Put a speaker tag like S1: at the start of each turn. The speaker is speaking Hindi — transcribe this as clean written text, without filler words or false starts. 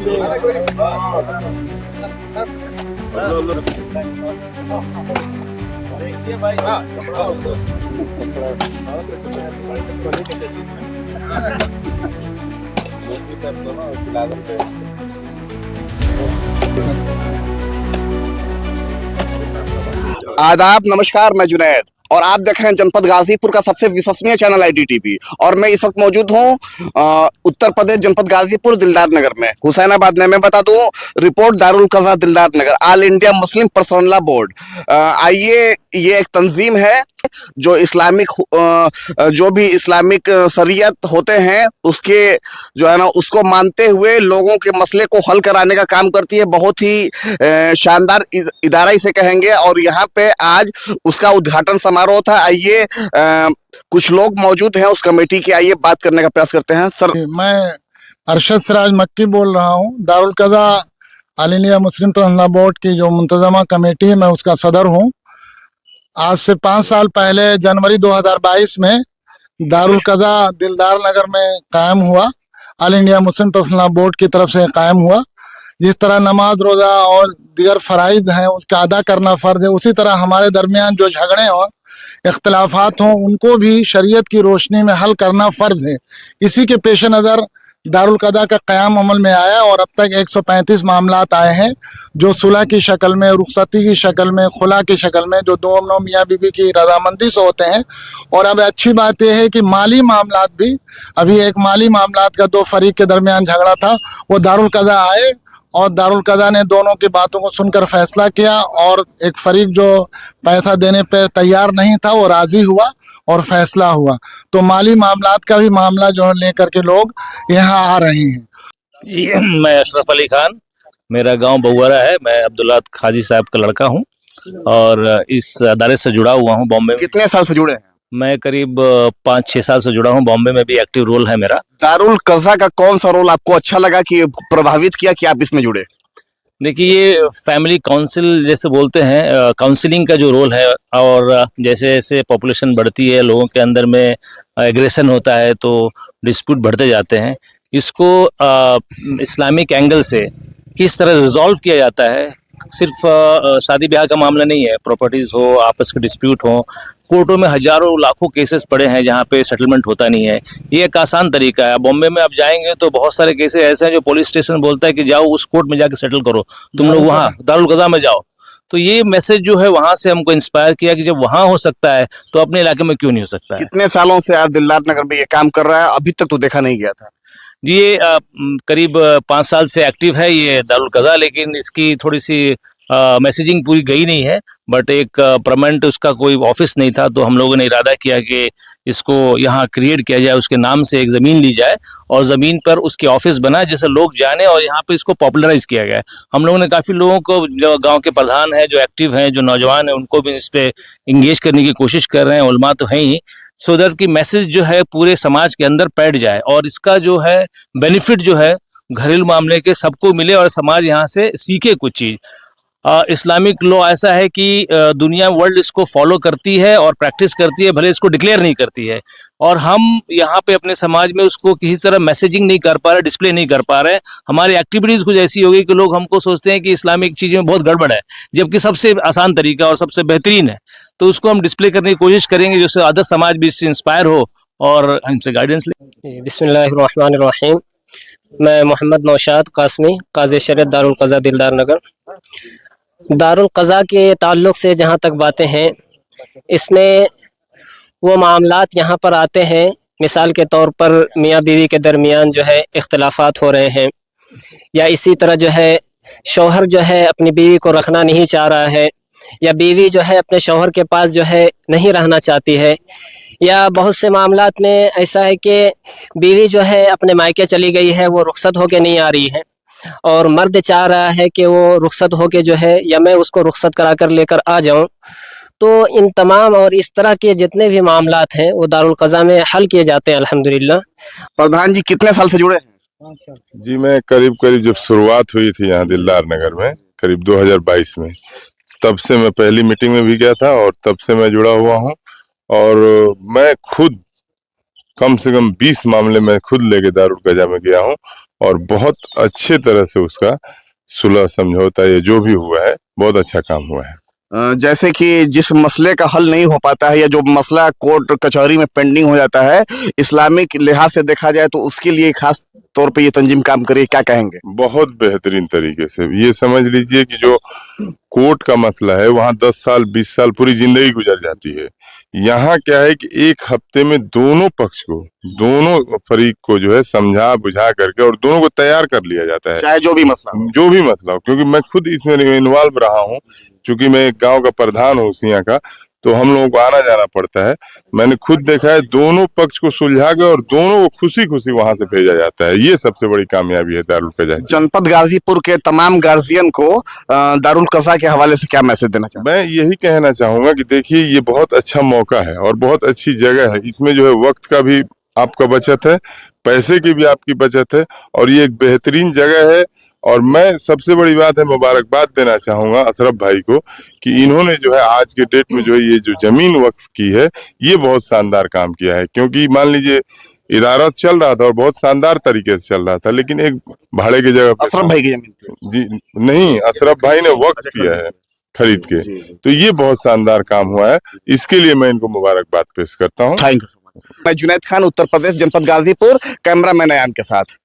S1: आदाब, नमस्कार। मैं जुनैद और आप देख रहे हैं जनपद गाजीपुर का सबसे विश्वसनीय चैनल IDTV। और मैं इस वक्त मौजूद हूँ उत्तर प्रदेश जनपद गाजीपुर दिलदार नगर में, हुसैनाबाद में। मैं बता दूं, report Darul Qaza Dildar Nagar, all India Muslim personal law board. आइए, ये एक तंजीम है जो जो भी इस्लामिक शरीयत होते हैं उसके जो है ना उसको मानते हुए लोगों के मसले को हल कराने का काम करती है। बहुत ही शानदार इदारा इसे कहेंगे। और यहाँ पे आज उसका उद्घाटन समारोह था। आइए, कुछ लोग मौजूद हैं उस कमेटी के, आइए बात करने का प्रयास करते हैं। सर,
S2: मैं अरशद सिराज मक्की बोल रहा हूँ। Darul Qaza all India Muslim personal law board की जो मुंतज़मा कमेटी है, मैं उसका सदर हूँ। आज से 5 साल पहले जनवरी 2022 में दारुल कज़ा दिलदार नगर में कायम हुआ। All India Muslim personal law board की तरफ से कायम हुआ। जिस तरह नमाज, रोज़ा और दीगर फ़राइज़ हैं उसका अदा करना फ़र्ज़ है, उसी तरह हमारे दरमियान जो झगड़े हों, इख्तलाफात हों, उनको भी शरीयत की रोशनी में हल करना फ़र्ज़ है। इसी के पेश नज़र दारुल कज़ा का क़याम अमल में आया और अब तक 135 मामलात आए हैं, जो सुलह की शक्ल में, रुखसती की शक्ल में, खुला की शक्ल में, जो दोनों मियाँ बीवी की रजामंदी से होते हैं। और अब अच्छी बात यह है कि माली मामलात भी, अभी एक माली मामलात का 2 फरीक के दरमियान झगड़ा था, वो दारुल कज़ा आए और दारुल कज़ा ने दोनों की बातों को सुनकर फैसला किया। और एक फरीक जो पैसा देने पे तैयार नहीं था वो राज़ी हुआ और फैसला हुआ। तो माली मामलात का भी मामला जो है लेकर के लोग यहाँ आ रहे हैं।
S3: मैं अशरफ अली खान, मेरा गांव बहुआरा है। मैं अब्दुल्ला खाजी साहब का लड़का हूं और इस अदारे से जुड़ा हुआ हूं बॉम्बे में।
S1: कितने साल से जुड़े हैं?
S3: मैं करीब 5-6 साल से जुड़ा हूं। बॉम्बे में भी एक्टिव रोल है मेरा।
S1: दारुल कज़ा का कौन सा रोल आपको अच्छा लगा कि प्रभावित किया कि आप इसमें जुड़े?
S3: देखिए, ये फैमिली काउंसिल जैसे बोलते हैं, काउंसलिंग का जो रोल है, और जैसे जैसे पॉपुलेशन बढ़ती है, लोगों के अंदर में एग्रेशन होता है, तो डिस्प्यूट बढ़ते जाते हैं। इसको इस्लामिक एंगल से किस तरह रिजॉल्व किया जाता है, सिर्फ शादी ब्याह का मामला नहीं है, प्रॉपर्टीज हो, आपस के डिस्प्यूट हो, कोर्टों में हजारों लाखों केसेस पड़े हैं जहाँ पे सेटलमेंट होता नहीं है। ये एक आसान तरीका है। बॉम्बे में आप जाएंगे तो बहुत सारे केसेस ऐसे हैं जो पुलिस स्टेशन बोलता है कि जाओ उस कोर्ट में जाके सेटल करो, तुम लोग वहाँ दारुल कज़ा में जाओ। तो ये मैसेज जो है वहाँ से हमको इंस्पायर किया कि जब वहाँ हो सकता है तो अपने इलाके में क्यों नहीं हो सकता है।
S1: कितने सालों से आप दिलदार नगर में ये काम कर रहा है? अभी तक तो देखा नहीं गया था।
S3: जी, ये करीब 5 साल से एक्टिव है ये दारुल कज़ा, लेकिन इसकी थोड़ी सी मैसेजिंग पूरी गई नहीं है। बट एक परमानेंट उसका कोई ऑफिस नहीं था, तो हम लोगों ने इरादा किया कि इसको यहाँ क्रिएट किया जाए, उसके नाम से एक ज़मीन ली जाए और ज़मीन पर उसके ऑफिस बना जिससे लोग जाने, और यहाँ पे इसको पॉपुलराइज किया गया है। हम लोगों ने काफ़ी लोगों को, जो गांव के प्रधान हैं, जो एक्टिव हैं, जो नौजवान हैं, उनको भी इस पर इंगेज करने की कोशिश कर रहे हैं। उलमा तो हैं ही, सो दैट की मैसेज जो है पूरे समाज के अंदर बैठ जाए और इसका जो है बेनिफिट जो है घरेलू मामले के सबको मिले और समाज यहाँ से सीखे कुछ चीज़। इस्लामिक लॉ ऐसा है कि दुनिया वर्ल्ड इसको फॉलो करती है और प्रैक्टिस करती है, भले इसको डिक्लेयर नहीं करती है। और हम यहाँ पे अपने समाज में उसको किसी तरह मैसेजिंग नहीं कर पा रहे, डिस्प्ले नहीं कर पा रहे। हमारी एक्टिविटीज़ कुछ ऐसी हो गई कि लोग हमको सोचते हैं कि इस्लामिक चीज़ें में बहुत गड़बड़ है, जबकि सबसे आसान तरीका और सबसे बेहतरीन है। तो उसको हम डिस्प्ले करने की कोशिश करेंगे जिससे अदर समाज भी इससे इंस्पायर हो और हमसे गाइडेंस ले।
S4: बिस्मिल्लाहिर्रहमानिर्रहीम। मैं मोहम्मद नौशाद कासमी, काज़ी शरीयत दारुल कज़ा दिलदार नगर। दारुल कज़ा के ताल्लुक़ से जहाँ तक बातें हैं, इसमें वो मामलात यहाँ पर आते हैं, मिसाल के तौर पर मियाँ बीवी के दरमियान जो है इख्तलाफात हो रहे हैं, या इसी तरह जो है शौहर जो है अपनी बीवी को रखना नहीं चाह रहा है, या बीवी जो है अपने शौहर के पास जो है नहीं रहना चाहती है, या बहुत से मामलात में ऐसा है कि बीवी जो है अपने मायके चली गई है, वो रुखसत होके नहीं आ रही है, और मर्द चाह रहा है कि वो रुखसत होके जो है या मैं उसको रुखसत करा कर लेकर आ जाऊं। तो इन तमाम और इस तरह के जितने भी मामलात हैं वो दारुल कज़ा में हल किए जाते हैं अल्हम्दुलिल्लाह।
S1: प्रधान जी, कितने साल से जुड़े हैं?
S5: 5 साल। जी, मैं करीब जब शुरुआत हुई थी यहाँ दिलदार नगर में करीब 2022 में, तब से मैं पहली मीटिंग में भी गया था और तब से मैं जुड़ा हुआ हूँ। और मैं खुद कम से कम 20 मामले में खुद लेके दारुल कज़ा में गया हूँ और बहुत अच्छे तरह से उसका सुलह समझौता ये जो भी हुआ है बहुत अच्छा काम हुआ है।
S1: जैसे कि जिस मसले का हल नहीं हो पाता है या जो मसला कोर्ट कचहरी में पेंडिंग हो जाता है, इस्लामिक लिहाज से देखा जाए तो उसके लिए खास तौर पे ये तंजीम काम करिए, क्या कहेंगे?
S5: बहुत बेहतरीन तरीके से ये समझ लीजिए कि जो कोर्ट का मसला है वहाँ 10 साल 20 साल पूरी जिंदगी गुजर जाती है। यहाँ क्या है कि एक हफ्ते में दोनों पक्ष को, दोनों फरीक को जो है समझा बुझा करके और दोनों को तैयार कर लिया जाता है,
S1: चाहे जो भी मसला हो।
S5: जो भी मसला हो। क्योंकि मैं खुद इसमें इन्वॉल्व रहा हूँ, क्योंकि मैं एक गांव का प्रधान हूँ सिया का, तो हम लोगों को आना जाना पड़ता है। मैंने खुद देखा है दोनों पक्ष को सुलझा के और दोनों को खुशी खुशी वहां से भेजा जाता है। ये सबसे बड़ी कामयाबी है दारुल कज़ा की।
S1: जनपद गाजीपुर के तमाम गार्जियन को दारुल कज़ा के हवाले से क्या मैसेज देना चाहते
S5: मैं यही कहना चाहूंगा कि देखिए ये बहुत अच्छा मौका है और बहुत अच्छी जगह है। इसमें जो है वक्त का भी आपका बचत है, पैसे की भी आपकी बचत है और ये एक बेहतरीन जगह है। और मैं सबसे बड़ी बात है मुबारकबाद देना चाहूंगा अशरफ भाई को कि इन्होंने जो है आज के डेट में जो है ये जो जमीन वक्फ की है ये बहुत शानदार काम किया है। क्योंकि मान लीजिए इदारा चल रहा था और बहुत शानदार तरीके से चल रहा था, लेकिन एक भाड़े की जगह
S1: अशरफ भाई की जमीन थी?
S5: जी नहीं, अशरफ भाई ने वक्फ किया है खरीद के, तो ये बहुत शानदार काम हुआ है। इसके लिए मैं इनको मुबारकबाद पेश करता हूँ।
S1: Thank you so much. मैं जुनैद खान, उत्तर प्रदेश, जनपद गाजीपुर, कैमरामैन अयान के साथ।